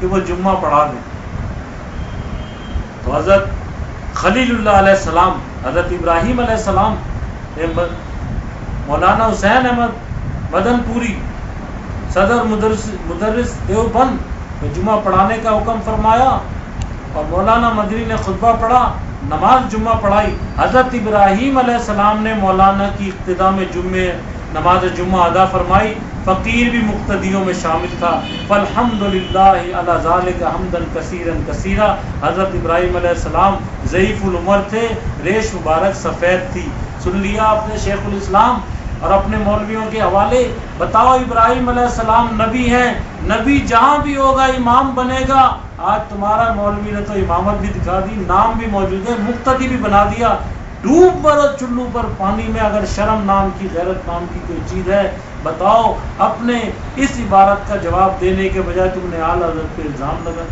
کہ وہ جمعہ پڑھا دیں۔ تو حضرت خلیل اللہ علیہ السلام، حضرت ابراہیم علیہ السلام نے مولانا حسین احمد مدن پوری صدر مدرس دیوبند کو جمعہ پڑھانے کا حکم فرمایا، اور مولانا مدنی نے خطبہ پڑھا، نماز جمعہ پڑھائی۔ حضرت ابراہیم علیہ السلام نے مولانا کی اقتداء میں نماز جمعہ ادا فرمائی، فقیر بھی مقتدیوں میں شامل تھا۔ فالحمدللہ علی ذالک حمدا کثیرا کثیرا۔ حضرت ابراہیم علیہ السلام ضعیف العمر تھے، ریش مبارک سفید تھی۔ سن لیا آپ نے شیخ الاسلام اور اپنے مولویوں کے حوالے۔ بتاؤ ابراہیم علیہ السلام نبی ہیں، نبی جہاں بھی ہوگا امام بنے گا۔ آج تمہارا مولوی نے تو امامت بھی دکھا دی، نام بھی موجود ہے، مقتدی بھی بنا دیا۔ ڈوب برو چلو پر پانی میں اگر شرم نام کی، غیرت نام کی کوئی چیز ہے، بتاؤ۔ اپنے اس عبارت کا جواب دینے کے بجائے تم نے اعلی حضرت پہ الزام لگا،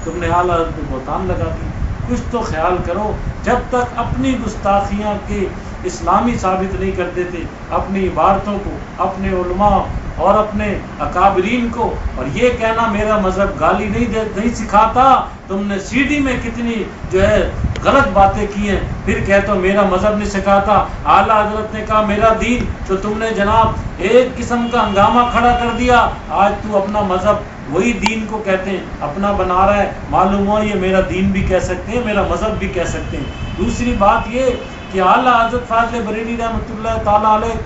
تم نے اعلی حضرت پہ بہتان لگا دی۔ کچھ تو خیال کرو۔ جب تک اپنی گستاخیاں کے اسلامی ثابت نہیں کرتے تھے، اپنی عبارتوں کو، اپنے علماء اور اپنے اکابرین کو، اور یہ کہنا میرا مذہب گالی نہیں سکھاتا۔ تم نے سی ڈی میں کتنی جو ہے غلط باتیں کی ہیں، پھر کہتا میرا مذہب نہیں سکھاتا۔ اعلیٰ حضرت نے کہا میرا دین، تو تم نے جناب ایک قسم کا ہنگامہ کھڑا کر دیا۔ آج تو اپنا مذہب، وہی دین کو کہتے ہیں، اپنا بنا رہا ہے۔ معلوم ہوا یہ میرا دین بھی کہہ سکتے ہیں، میرا مذہب بھی کہہ سکتے ہیں۔ دوسری بات یہ کہ اعلیٰ حضرت فاضل بریلوی رحمۃ اللہ تعالیٰ علیہ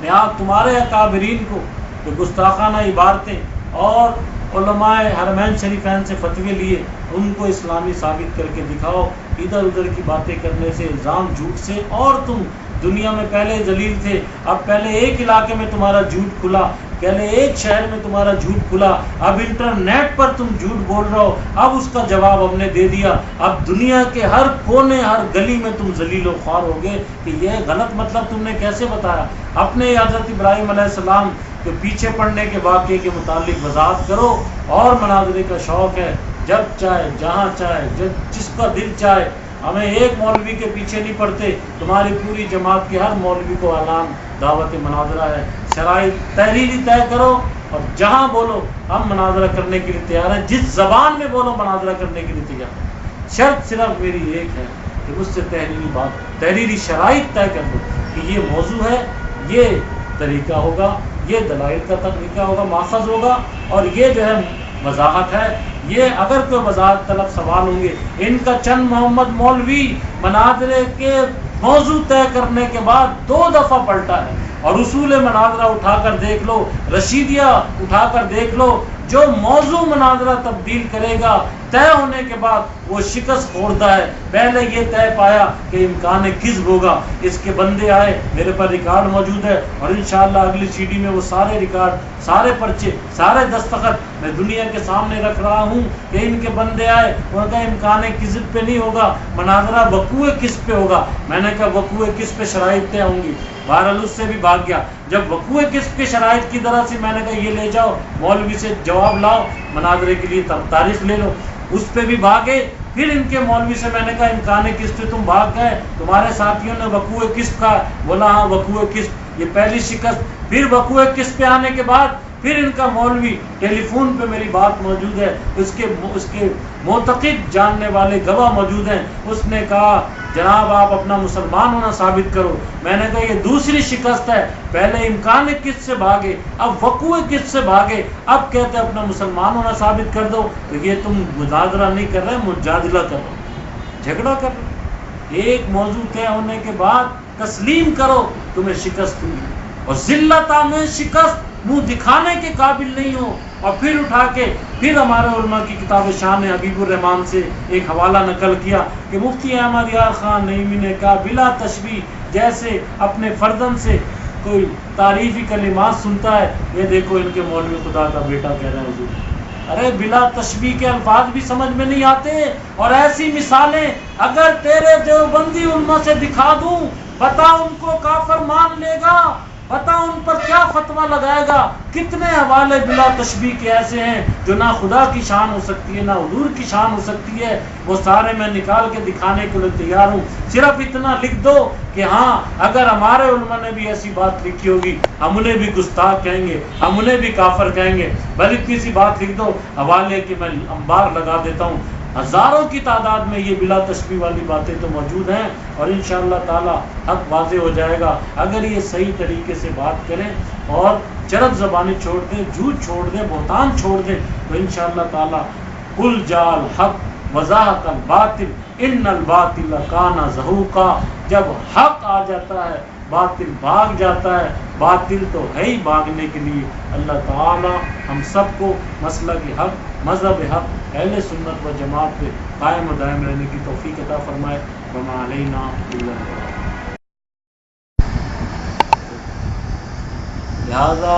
نے آپ تمہارے اکابرین کو جو گستاخانہ عبارتیں اور علماء حرمین شریفین سے فتوے لیے، ان کو اسلامی ثابت کر کے دکھاؤ۔ ادھر ادھر کی باتیں کرنے سے، الزام جھوٹ سے، اور تم دنیا میں پہلے ذلیل تھے، اب پہلے ایک علاقے میں تمہارا جھوٹ کھلا، پہلے ایک شہر میں تمہارا جھوٹ کھلا، اب انٹرنیٹ پر تم جھوٹ بول رہے ہو، اب اس کا جواب ہم نے دے دیا۔ اب دنیا کے ہر کونے، ہر گلی میں تم ذلیل و خوار ہو گئے کہ یہ غلط مطلب تم نے کیسے بتایا۔ اپنے حضرت ابراہیم علیہ السلام کے پیچھے پڑنے کے واقعے کے متعلق وضاحت کرو۔ اور مناظرے کا شوق ہے، جب چاہے، جہاں چاہے، جس کا دل چاہے۔ ہمیں ایک مولوی کے پیچھے نہیں پڑتے، تمہاری پوری جماعت کے ہر مولوی کو اعلان دعوت مناظرہ ہے۔ شرائط تحریری طے کرو اور جہاں بولو ہم مناظرہ کرنے کے لیے تیار ہیں، جس زبان میں بولو مناظرہ کرنے کے لیے تیار ہیں۔ شرط صرف میری ایک ہے کہ مجھ سے تحریری شرائط طے کر دو کہ یہ موضوع ہے، یہ طریقہ ہوگا، یہ دلائل کا طریقہ ہوگا، ماخذ ہوگا، اور یہ جو ہے وضاحت ہے۔ یہ اگر کوئی وضاحت طلب سوال ہوں گے، ان کا چند محمد مولوی مناظرے کے موضوع طے کرنے کے بعد 2 دفعہ پلٹا ہے، اور اصول مناظرہ اٹھا کر دیکھ لو، رشیدیہ اٹھا کر دیکھ لو، جو موضوع مناظرہ تبدیل کرے گا طے ہونے کے بعد وہ شکست خوردہ ہے۔ پہلے یہ طے پایا کہ امکان کذب ہوگا، اس کے بندے آئے، میرے پر ریکارڈ موجود ہے، اور انشاءاللہ اگلی سی ڈی میں وہ سارے ریکارڈ، سارے پرچے، سارے دستخط میں دنیا کے سامنے رکھ رہا ہوں کہ ان کے بندے آئے، انہوں نے کہا امکان کذب پہ نہیں ہوگا، مناظرہ وقوع کذب پہ ہوگا۔ میں نے کہا وقوع کذب پہ شرائط طے ہوں گی، بہرحال اس سے بھی بھاگ گیا۔ جب وقوع کذب کی شرائط کی طرح سے میں نے کہا یہ لے جاؤ، مولوی سے جواب لاؤ، مناظرے کے لیے تاریخ لے لو، اس پہ بھی بھاگے۔ پھر ان کے مولوی سے میں نے کہا امکان کذب پہ تم بھاگ گئے، تمہارے ساتھیوں نے وقوع کذب کہا، بولا ہاں وقوع کذب، یہ پہلی شکست۔ پھر وقوع کذب پہ آنے کے بعد پھر ان کا مولوی، ٹیلی فون پہ میری بات موجود ہے، اس کے معتقد جاننے والے گواہ موجود ہیں، اس نے کہا جناب آپ اپنا مسلمان ہونا ثابت کرو۔ میں نے کہا یہ دوسری شکست ہے، پہلے امکان کذب سے بھاگے، اب وقوع کذب سے بھاگے، اب کہتے اپنا مسلمان ہونا ثابت کر دو۔ تو یہ تم مجادلہ نہیں کر رہے، مجادلہ کر رہے، جھگڑا کر رہے۔ ایک موضوع طے ہونے کے بعد تسلیم کرو تمہیں شکست ہوئی، اور ذلت میں شکست منہ دکھانے کے قابل نہیں ہو، اور پھر اٹھا کے پھر ہمارے علماء کی کتاب شان حبیب الرحمان سے ایک حوالہ نقل کیا کہ مفتی احمد یار خان نعیمی نے کہا بلا تشبیہ، جیسے اپنے فرزند سے کوئی تعریفی کلمات سنتا ہے، یہ دیکھو ان کے مولوی خدا کا بیٹا کہہ رہے ہیں حضور۔ ارے بلا تشبیہ کے الفاظ بھی سمجھ میں نہیں آتے، اور ایسی مثالیں اگر تیرے دیوبندی علماء سے دکھا دوں، بتا ان کو کافر مان لے گا؟ پتہ ان پر کیا فتویٰ لگائے گا. کتنے حوالے بلا تشبیہ کے ایسے ہیں جو نہ خدا کی شان ہو سکتی ہے نہ حضور کی شان ہو سکتی ہے. وہ سارے میں نکال کے دکھانے کے لیے تیار ہوں. صرف اتنا لکھ دو کہ ہاں اگر ہمارے علماء نے بھی ایسی بات لکھی ہوگی ہم انہیں بھی گستاخ کہیں گے, ہم انہیں بھی کافر کہیں گے. بھلے اتنی سی بات لکھ دو, حوالے کہ میں انبار لگا دیتا ہوں. ہزاروں کی تعداد میں یہ بلا تشبیہ والی باتیں تو موجود ہیں, اور انشاءاللہ تعالی حق واضح ہو جائے گا اگر یہ صحیح طریقے سے بات کریں اور چرب زبانی چھوڑ دیں, جھوٹ چھوڑ دیں, بہتان چھوڑ دیں, تو انشاءاللہ تعالی قل جاء الحق وزهق الباطل ان الباطل کان زہوقا. جب حق آ جاتا ہے باطل بھاگ جاتا ہے. باطل تو ہے ہی بھاگنے کے لیے. اللہ تعالی ہم سب کو مسلک حق, مذہب حق, اہل سنت و جماعت پہ قائم و دائم رہنے کی توفیق عطا فرمائے. وما علینا الا البلاغ. لہذا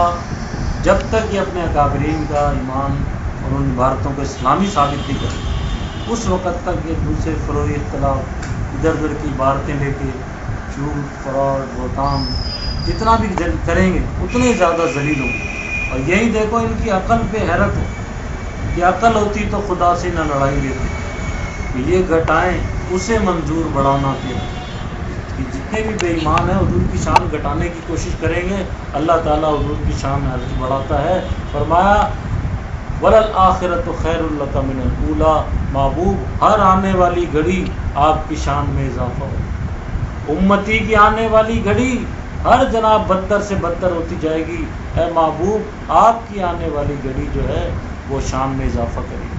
جب تک یہ اپنے اکابرین کا ایمان اور ان عبارتوں کو اسلامی ثابت نہیں کریں, اس وقت تک یہ دوسرے فروعی اختلاف ادھر ادھر کی عبارتیں لے کے جھوٹ, فراڈ, بہتان جتنا بھی کریں گے اتنے زیادہ ذلیل ہوں گے. اور یہی دیکھو ان کی عقل پہ حیرت ہو کہ عقل ہوتی تو خدا سے نہ لڑائی لیتی کہ یہ گھٹائیں اسے منظور بڑھانا پہ. کہ جتنے بھی بے ایمان ہیں حضور کی شان گھٹانے کی کوشش کریں گے, اللہ تعالیٰ حضور کی شان بڑھاتا ہے. فرمایا وَلَلْآخِرَةُ خَيْرٌ لَكَ مِنَ الْأُولَىٰ. محبوب ہر آنے والی گھڑی آپ کی شان میں اضافہ ہو. امتی کی آنے والی گھڑی ہر جناب بدتر سے بدتر ہوتی جائے گی. اے محبوب آپ کی آنے والی گھڑی جو ہے وہ شان میں اضافہ کرے گی.